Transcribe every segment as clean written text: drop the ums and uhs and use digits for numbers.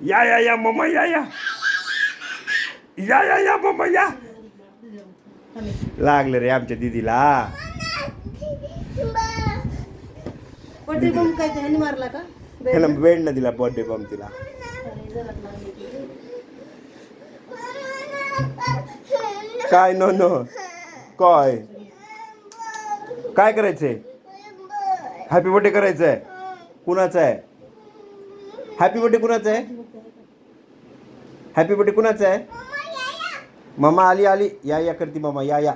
या मम्मा या मम्मा या. लागलं रे आमच्या दीदीला. बर्थडे बॉम्ब काय त्याने मारला का? ह्याला बेड न दिला बर्थडे बॉम्ब तिला. काय नो नो काय काय करायचंय? हॅपी बर्थडे करायचंय. कुणाचा आहे हॅपी बर्थडे? कुणाचा आहे हॅपी बर्थडे? कुणाचा आहे? मम्मा आली आली. या करती मम्मा. या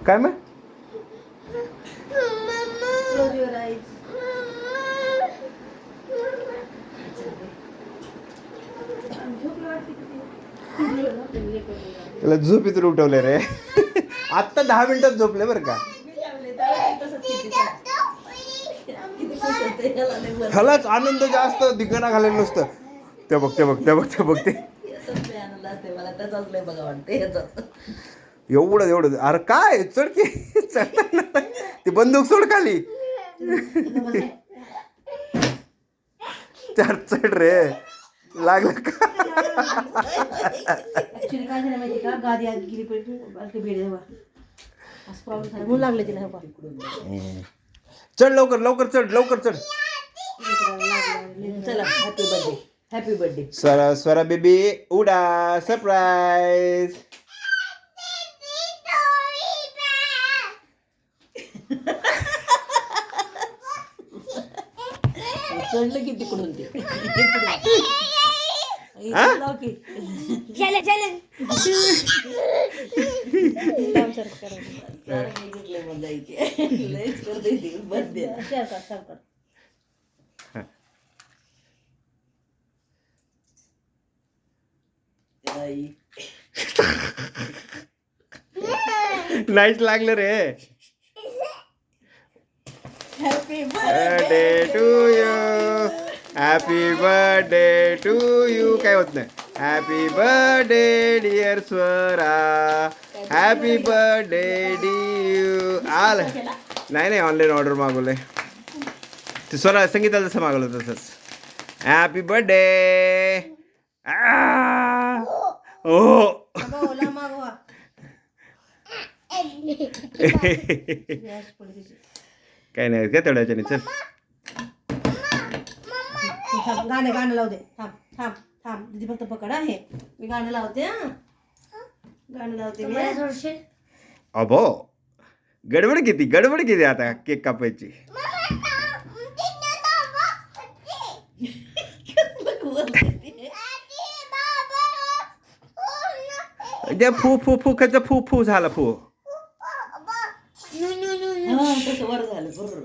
काय मग? Close your eyes. त्याला झोपेतून उठवले रे. आत्ता 10 मिनिटात झोपले बरं का. ह्यालाच आनंद जास्त धिंगाणा घालायला नसतं. ते बघते एवढं अरे काय चढ ती बंदूक सोड खाली. चढ रे. लागलं का? ऍक्च्युली काय झालं माहिती का? गादी आत गेली पडली बेड असं प्रॉब्लेम झाला म्हणून लागले तिला. चढ लवकर चढ. चला हॅपी बर्थडे. स्वरा बेबी उडा. सरप्राईज. चढलं की तिकडून ते नाईस लागलं रे. Happy birthday to you. Happy birthday to you. काय होत नाही. Happy birthday dear Swara. Happy birthday डियू. आलं नाही ऑनलाईन ऑर्डर मागवलंय. ते स्वरा संगीताला जसं मागवलं तसंच. Happy birthday. ओ मागवा. काय नाही का तेवढ्याच्याने. चल गाणं लावू दे. थांब दीदी फक्त पकड आहे. मी गाणं लावते. गाणं लावते. अबो गडबड किती आता केक कापायची. फू खायचं. फू झाला फू. तसं वर झालं बरोबर.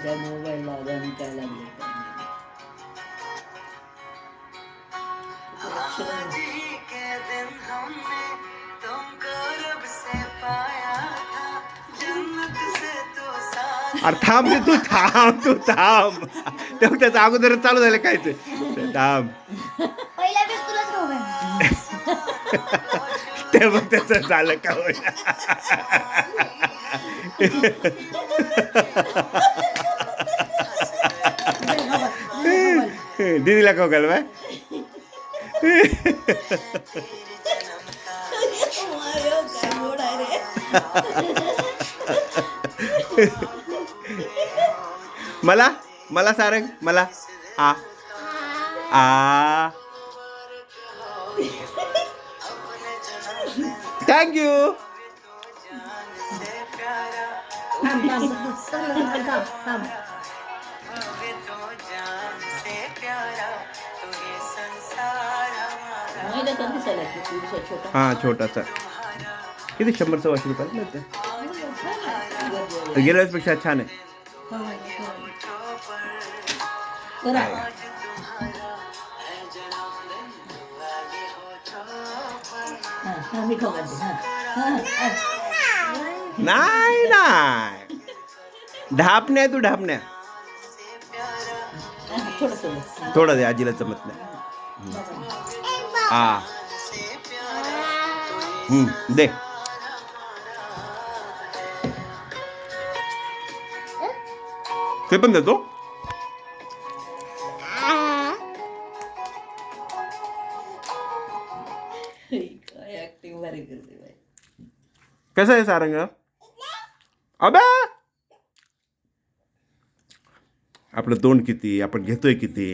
मोबाईल लावला आणि काय लागले अरे थांब रे तू थांब. तेव्हा त्याचं अगोदर चालू झालं काय ते. थांब. तेव्हा त्याचं झालं का? दीदीला खाऊ घाल बाय. मला सारंग मला. थँक्यू. हा छोटासा. किती 100-150 रुपये. गेल्या वेळेसपेक्षा छान आहे. मी खाऊ घालते. नाही नाही ढापण्या तू ढापण्या थोडं थोडं थोडं दे आजीला जमत नाही हा दे ते पण देतो काय ऍक्टिंग भारी करते बाई. कसं आहे सारंग अबे आपलं तोंड किती आपण घेतोय किती